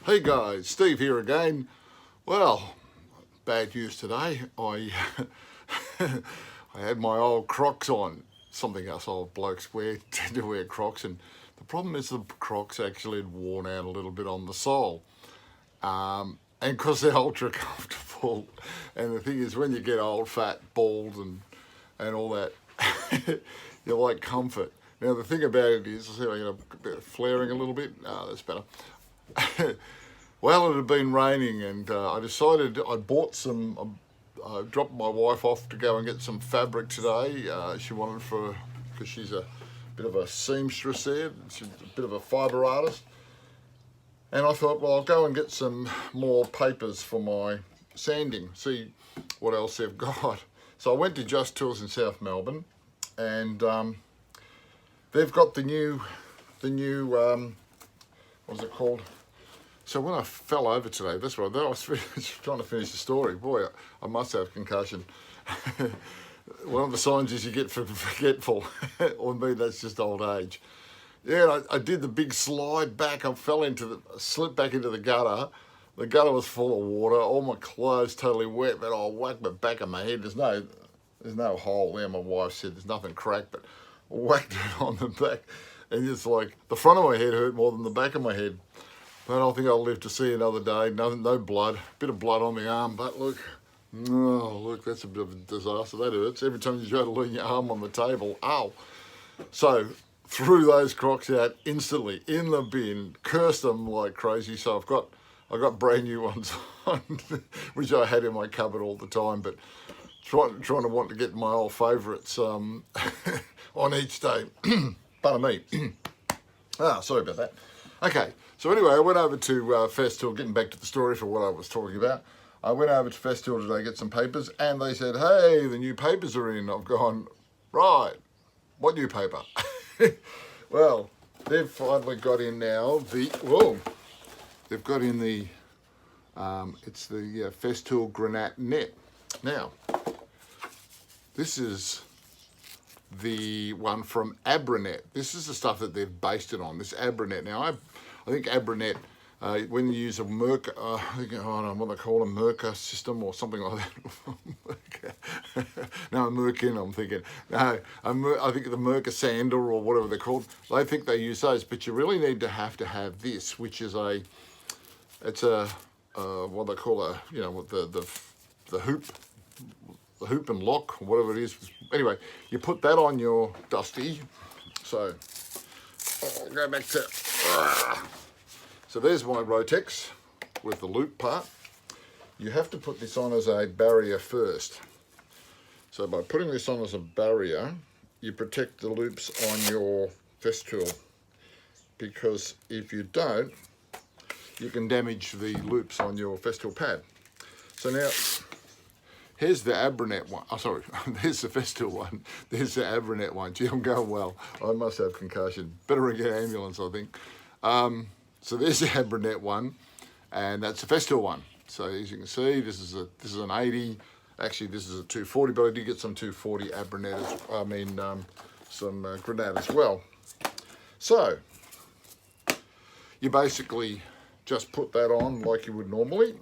Hey guys, Steve here again. Well, bad news today. I I had my old Crocs on. Something us old blokes tend to wear Crocs, and the problem is the Crocs actually had worn out a little bit on the sole. And because they're ultra comfortable, and the thing is, when you get old, fat, bald, and all that, you like comfort. Now the thing about it is, see, I'm flaring a little bit. That's better. Well, it had been raining, and I decided I bought some. I dropped my wife off to go and get some fabric today. She wanted because she's a bit of a seamstress there. She's a bit of a fibre artist, and I thought, well, I'll go and get some more papers for my sanding. See what else they've got. So I went to Just Tools in South Melbourne, and they've got the new what's it called? So when I fell over today, that's right, I was trying to finish the story. Boy, I must have concussion. One of the signs is you get forgetful, or maybe that's just old age. Yeah, I did the big slide back. I slipped back into the gutter. The gutter was full of water. All my clothes totally wet, but I whacked the back of my head. There's no hole there. My wife said there's nothing cracked, but I whacked it on the back. And it's like the front of my head hurt more than the back of my head. But I don't think I'll live to see another day. No blood. Bit of blood on my arm, but look, that's a bit of a disaster. That hurts. Every time you try to lean your arm on the table, ow. So threw those Crocs out instantly in the bin. Cursed them like crazy. So I got brand new ones on, which I had in my cupboard all the time. But trying to want to get my old favourites on each day. Pardon me. Sorry about that. Okay, so anyway, I went over to Festool, getting back to the story for what I was talking about. I went over to Festool today to get some papers, and they said, hey, the new papers are in. I've gone, right, what new paper? Well, they've finally got in now they've got in it's the Festool Granat Net. Now, this is the one from Abranet. This is the stuff that they've based it on, this Abranet. Now, I think Abranet, when you use a Merca, I don't know what they call a Merca system or something like that. No, a Merkin, I'm thinking. No, I think the Merca Sander or whatever they're called. They think they use those, but you really need to have this, which is it's a what they call the hoop. The hoop and lock, whatever it is. Anyway, you put that on your dusty. So I'll go back to. So there's my Rotex with the loop part. You have to put this on as a barrier first. So by putting this on as a barrier, you protect the loops on your Festool, because if you don't, you can damage the loops on your Festool pad. So now, here's the Abranet one. Oh, sorry, there's the Festool one. There's the Abranet one. Gee, I'm going well. I must have concussion. Better get an ambulance, I think. So there's the Abranet one, and that's the Festool one. So as you can see, this is an 80. Actually, this is a 240, but I did get some 240 Abranet. Some Granat as well. So you basically just put that on like you would normally,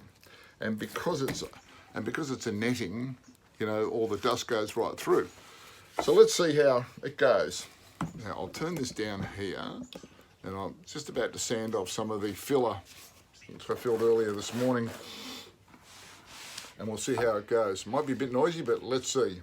and because it's a netting, all the dust goes right through. So let's see how it goes. Now I'll turn this down here, and I'm just about to sand off some of the filler which I filled earlier this morning, and we'll see how it goes. Might be a bit noisy, but let's see.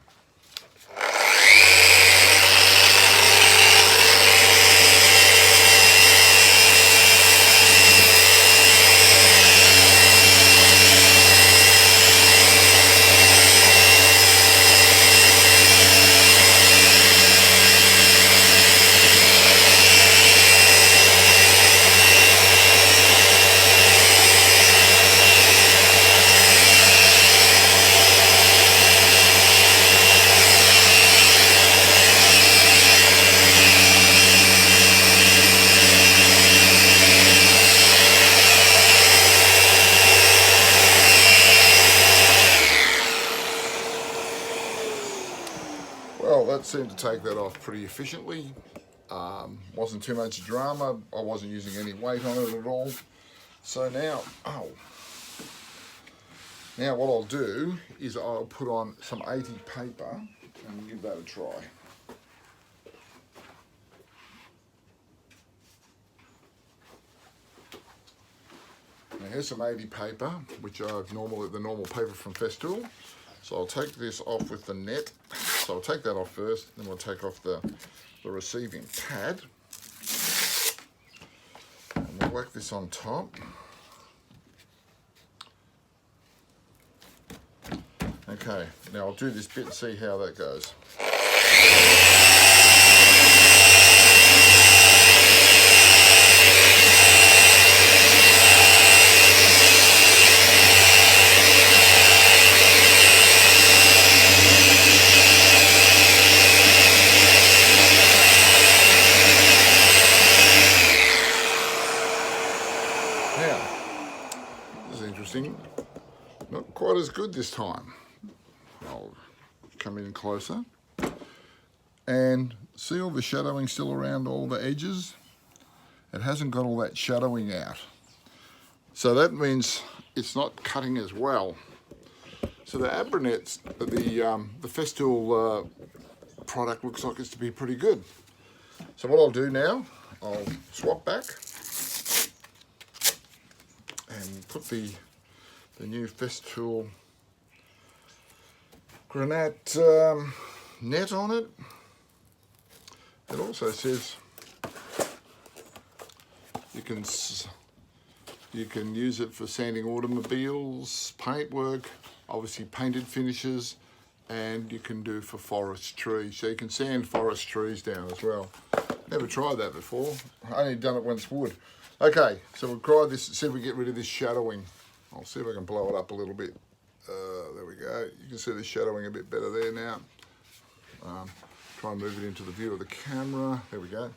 Well, that seemed to take that off pretty efficiently. Wasn't too much drama. I wasn't using any weight on it at all. So now, now what I'll do is I'll put on some 80 paper and give that a try. Now here's some 80 paper, which are the normal paper from Festool. So I'll take this off with the net. So I'll take that off first, then we'll take off the receiving pad. And we'll whack this on top. Okay, now I'll do this bit and see how that goes. Now, this is interesting. Not quite as good this time. I'll come in closer and see all the shadowing still around all the edges. It hasn't got all that shadowing out. So that means it's not cutting as well. So the Abronets, the Festool product looks like it's to be pretty good. So what I'll do now, I'll swap back and put the new Festool Granat Net on it. It also says you can use it for sanding automobiles, paintwork, obviously painted finishes, and you can do for forest trees. So you can sand forest trees down as well. Never tried that before. I only done it when it's wood. Okay, so we'll try this, see if we get rid of this shadowing. I'll see if I can blow it up a little bit. There we go. You can see the shadowing a bit better there now. Try and move it into the view of the camera. There we go.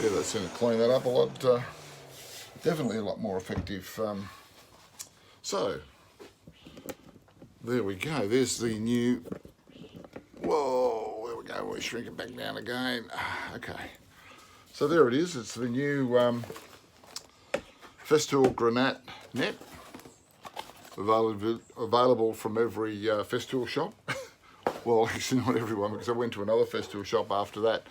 Yeah, that's going to clean that up a lot, definitely a lot more effective. So, there we go, there's the new, whoa, there we go, we'll shrink it back down again. Okay, so there it is, it's the new Festool Granat Net, available from every Festool shop. Well, actually not everyone, because I went to another Festool shop after that,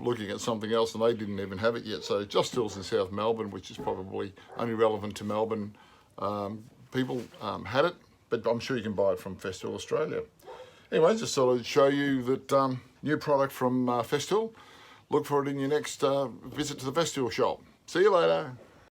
looking at something else, and they didn't even have it yet. So Just Still's in South Melbourne, which is probably only relevant to Melbourne people, had it, but I'm sure you can buy it from Festool Australia. Anyway, just thought I'd show you that new product from Festool. Look for it in your next visit to the Festool shop. See you later.